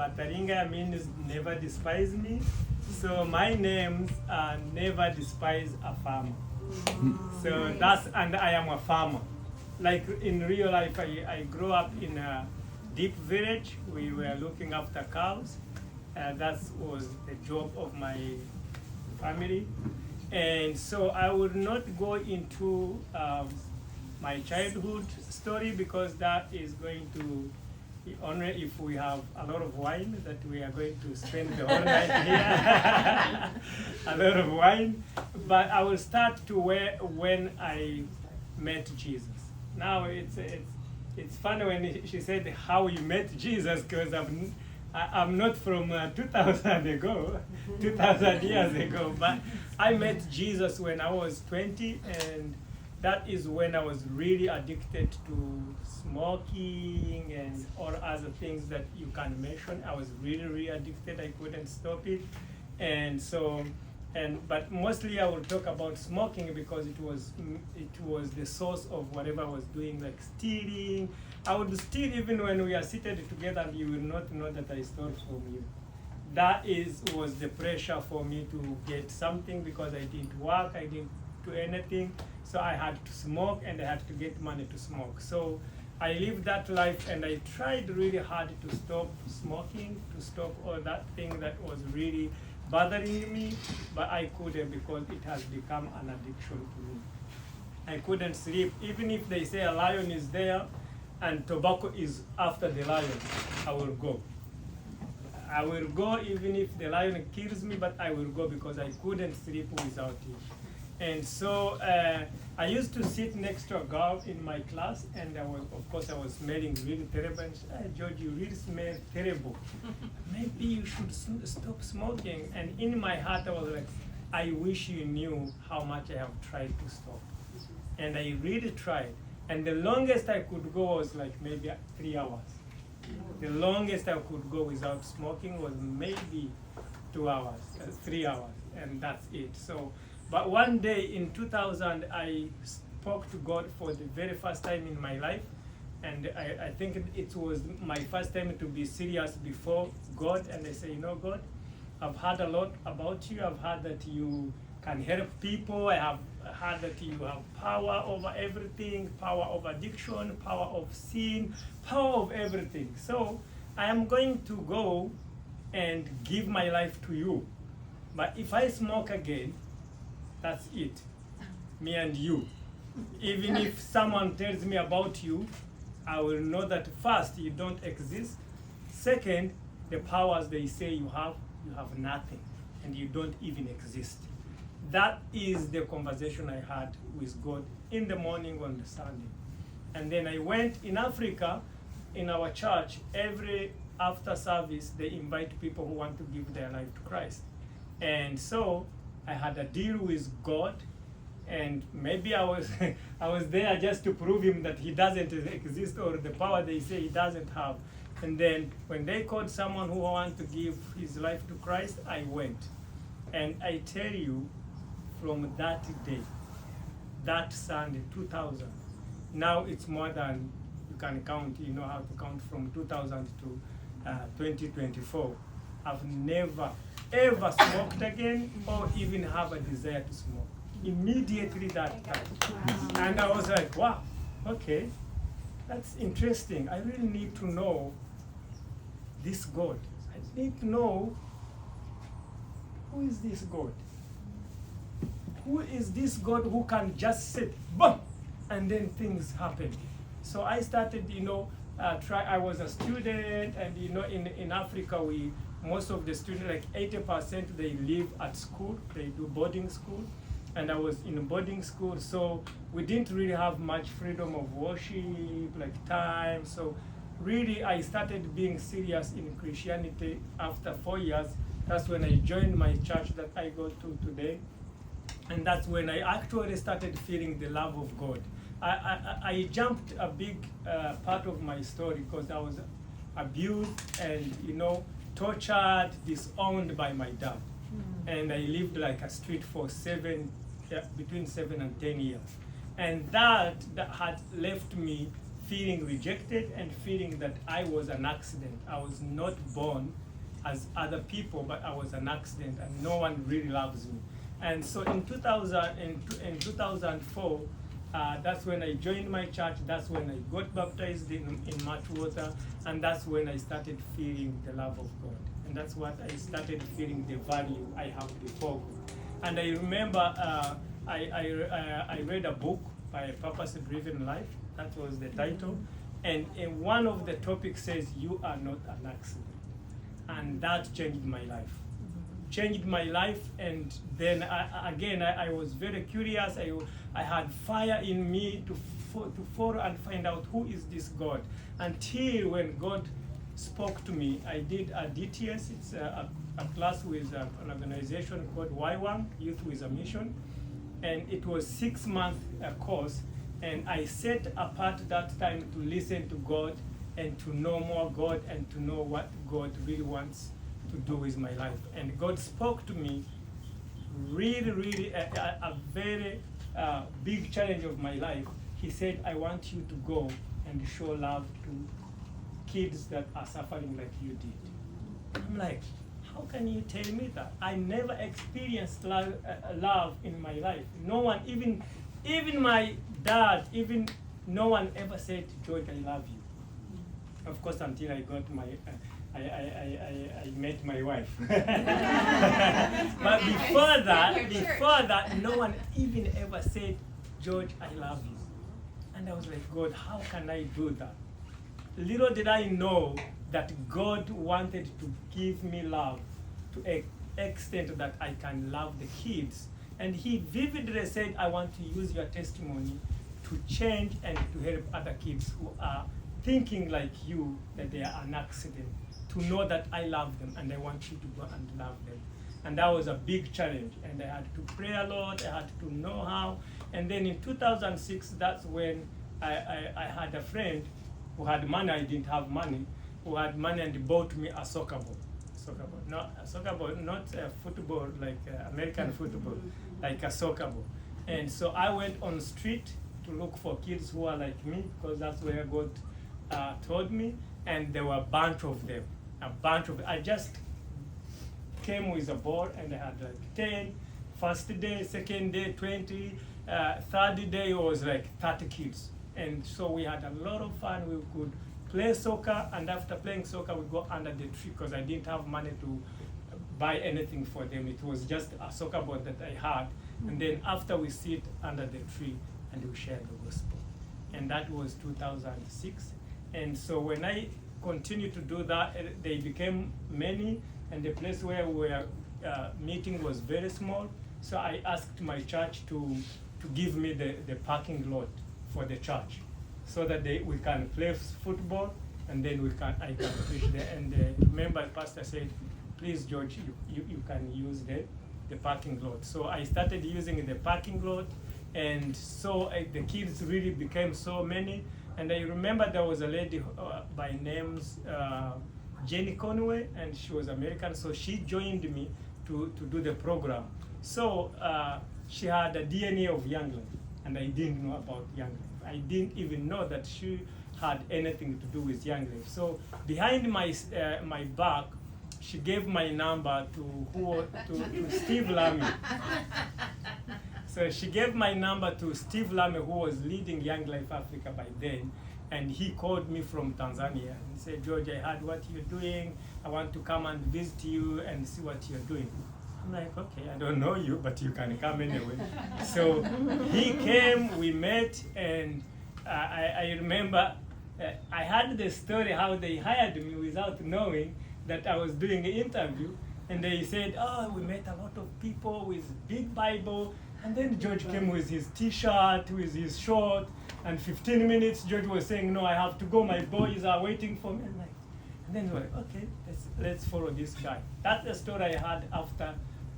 Bataringa means never despise me. So my name's never despise a farmer. So that's, and I am a farmer. Like in real life, I grew up in a deep village. We were looking after cows. That was the job of my family. And so I will not go into my childhood story because that is going to, only if we have a lot of wine, that we are going to spend the whole night here. A lot of wine. But I will start to when I met Jesus. Now it's funny when she said how you met Jesus, because I'm not from 2,000 ago, 2,000 years ago, but I met Jesus when I was 20, and that is when I was really addicted to smoking and all other things that you can mention. I was really, really addicted. I couldn't stop it. And so, but mostly I will talk about smoking because it was the source of whatever I was doing, like stealing. I would steal even when we are seated together and you will not know that I stole from you. That was the pressure for me to get something because I didn't work, I didn't do anything. So I had to smoke and I had to get money to smoke. So I lived that life and I tried really hard to stop smoking, to stop all that thing that was really bothering me, but I couldn't because it has become an addiction to me. I couldn't sleep. Even if they say a lion is there and tobacco is after the lion, I will go. I will go even if the lion kills me, but I will go because I couldn't sleep without it. And so I used to sit next to a girl in my class, and I was smelling really terrible. And she said, George, you really smell terrible. Maybe you should stop smoking. And in my heart, I was like, I wish you knew how much I have tried to stop. And I really tried. And the longest I could go was like maybe 3 hours. The longest I could go without smoking was maybe 2 hours, 3 hours, and that's it. So, but one day in 2000, I spoke to God for the very first time in my life, and I think it was my first time to be serious before God, and I say, you know, God, I've heard a lot about you. I've heard that you can help people. I have heard that you have power over everything, power of addiction, power of sin, power of everything. So I am going to go and give my life to you. But if I smoke again, that's it. Me and you. Even if someone tells me about you, I will know that first, you don't exist. Second, the powers they say you have nothing, and you don't even exist. That is the conversation I had with God in the morning on the Sunday. And then I went in Africa, in our church, every after service, they invite people who want to give their life to Christ. And so I had a deal with God, and maybe I was I was there just to prove him that he doesn't exist, or the power they say he doesn't have. And then when they called someone who wanted to give his life to Christ, I went. And I tell you, from that day, that Sunday, 2000, now it's more than you can count, you know how to count from 2000 to 2024. I've never, ever smoked again or even have a desire to smoke. Immediately that time. And I was like, wow, okay, that's interesting. I really need to know this God. I need to know, who is this God? Who is this God who can just sit, boom, and then things happen? So I started, I was a student, and in Africa, most of the students, like 80%, they live at school, they do boarding school. And I was in boarding school, so we didn't really have much freedom of worship, like time. So really, I started being serious in Christianity after 4 years. That's when I joined my church that I go to today. And that's when I actually started feeling the love of God. I jumped a big part of my story because I was abused and, tortured, disowned by my dad. And I lived like a street for between 7 and 10 years. And that had left me feeling rejected and feeling that I was an accident. I was not born as other people, but I was an accident and no one really loves me. And so in 2004, that's when I joined my church, that's when I got baptized in much water, and that's when I started feeling the love of God. And that's what I started feeling the value I have before God. And I remember I read a book by Purpose Driven Life, that was the title, and one of the topics says, "You are not an accident." And that changed my life. Changed my life, and then I was very curious. I had fire in me to follow and find out who is this God. Until when God spoke to me, I did a DTS. It's a class with an organization called YWAM, Youth with a Mission, and it was 6-month course. And I set apart that time to listen to God and to know more God and to know what God really wants to do with my life. And God spoke to me really a very big challenge of my life. He said, "I want you to go and show love to kids that are suffering like you did." I'm like, how can you tell me that? I never experienced love in my life. No one, even my dad, no one ever said, "George, I love you." Of course, until I got my, I met my wife. But before that, no one even ever said, "George, I love you." And I was like, God, how can I do that? Little did I know that God wanted to give me love to an extent that I can love the kids. And he vividly said, "I want to use your testimony to change and to help other kids who are thinking like you, that they are an accident, to know that I love them and I want you to go and love them." And that was a big challenge. And I had to pray a lot, I had to know how. And then in 2006, that's when I had a friend who had money, I didn't have money, who had money and bought me a soccer ball. Not a soccer ball, not a football like American football, like a soccer ball. And so I went on the street to look for kids who are like me, because that's where God told me, and there were a bunch of them. I just came with a ball and I had like 10. First day, second day, 20. Third day was like 30 kids. And so we had a lot of fun. We could play soccer, and after playing soccer, we go under the tree, because I didn't have money to buy anything for them. It was just a soccer ball that I had. And then after, we sit under the tree and we share the gospel. And that was 2006. And so when I continued to do that, they became many, and the place where we were meeting was very small. So I asked my church to give me the parking lot for the church, so that we can play football, and then I can preach there. And remember, the pastor said, "Please, George, you can use the parking lot." So I started using the parking lot, and so the kids really became so many. And I remember there was a lady by names Jenny Conway, and she was American, so she joined me to do the program. So she had a DNA of Young Life, and I didn't know about Young Life. I didn't even know that she had anything to do with Young Life. So behind my back, she gave my number to Steve Lamy. So she gave my number to Steve Lamy, who was leading Young Life Africa by then. And he called me from Tanzania and said, "George, I heard what you're doing. I want to come and visit you and see what you're doing." I'm like, "Okay, I don't know you, but you can come anyway." So he came, we met, and I remember I had the story how they hired me without knowing that I was doing an interview. And they said, "Oh, we met a lot of people with big Bible." And then George came with his T-shirt, with his short, and 15 minutes George was saying, "No, I have to go, my boys are waiting for me." And then we're like, "Okay, let's follow this guy." That's the story I had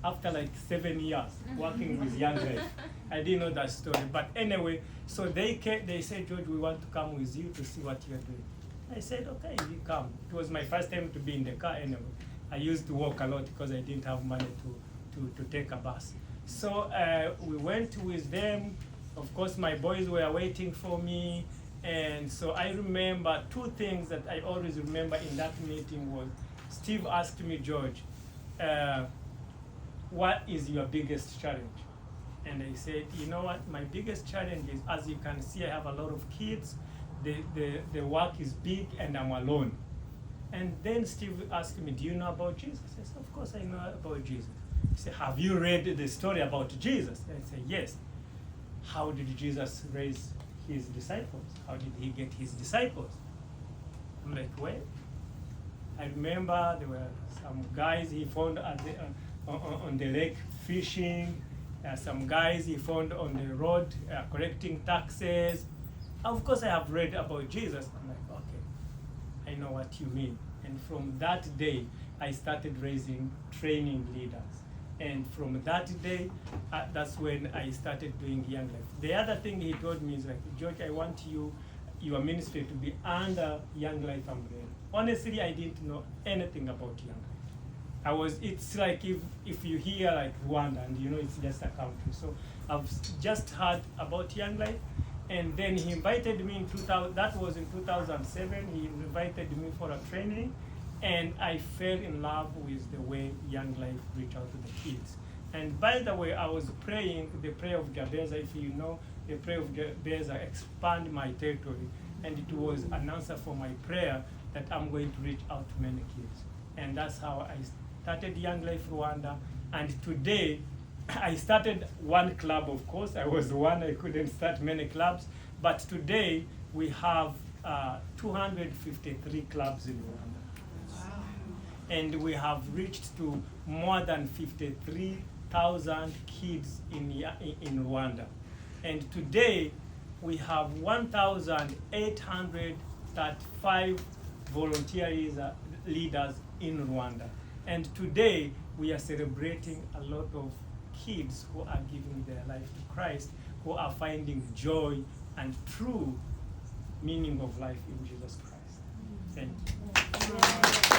after like 7 years working with Young Life. I didn't know that story. But anyway, so they said, "George, we want to come with you to see what you're doing." I said, "Okay, you come." It was my first time to be in the car anyway. I used to walk a lot because I didn't have money to take a bus. So we went with them. Of course, my boys were waiting for me, And so I remember two things that I always remember in that meeting was Steve asked me, George, what is your biggest challenge? And I said, you know what, my biggest challenge is, as you can see, I have a lot of kids, the work is big, and I'm alone. And then Steve asked me, do you know about Jesus? I said, of course I know about Jesus. He said, have you read the story about Jesus? I said, yes. How did Jesus raise his disciples? How did he get his disciples? I'm like, well, I remember there were some guys he found at on the lake fishing, some guys he found on the road collecting taxes. Of course I have read about Jesus. I'm like, okay, I know what you mean. And from that day, I started training leaders. And from that day, that's when I started doing Young Life. The other thing he told me is like, George, I want your ministry to be under Young Life umbrella. Honestly, I didn't know anything about Young Life. It's like if you hear like Rwanda and you know it's just a country. So I've just heard about Young Life. And then he invited me in 2000, that was in 2007, he invited me for a training. And I fell in love with the way Young Life reached out to the kids. And by the way, I was praying the prayer of Jabez. If you know, the prayer of Jabez, expand my territory. And it was an answer for my prayer that I'm going to reach out to many kids. And that's how I started Young Life Rwanda. And today, I started one club, of course. I was one, I couldn't start many clubs. But today, we have 253 clubs in Rwanda. And we have reached to more than 53,000 kids in Rwanda. And today, we have 1,835 volunteer leaders in Rwanda. And today, we are celebrating a lot of kids who are giving their life to Christ, who are finding joy and true meaning of life in Jesus Christ. Thank you.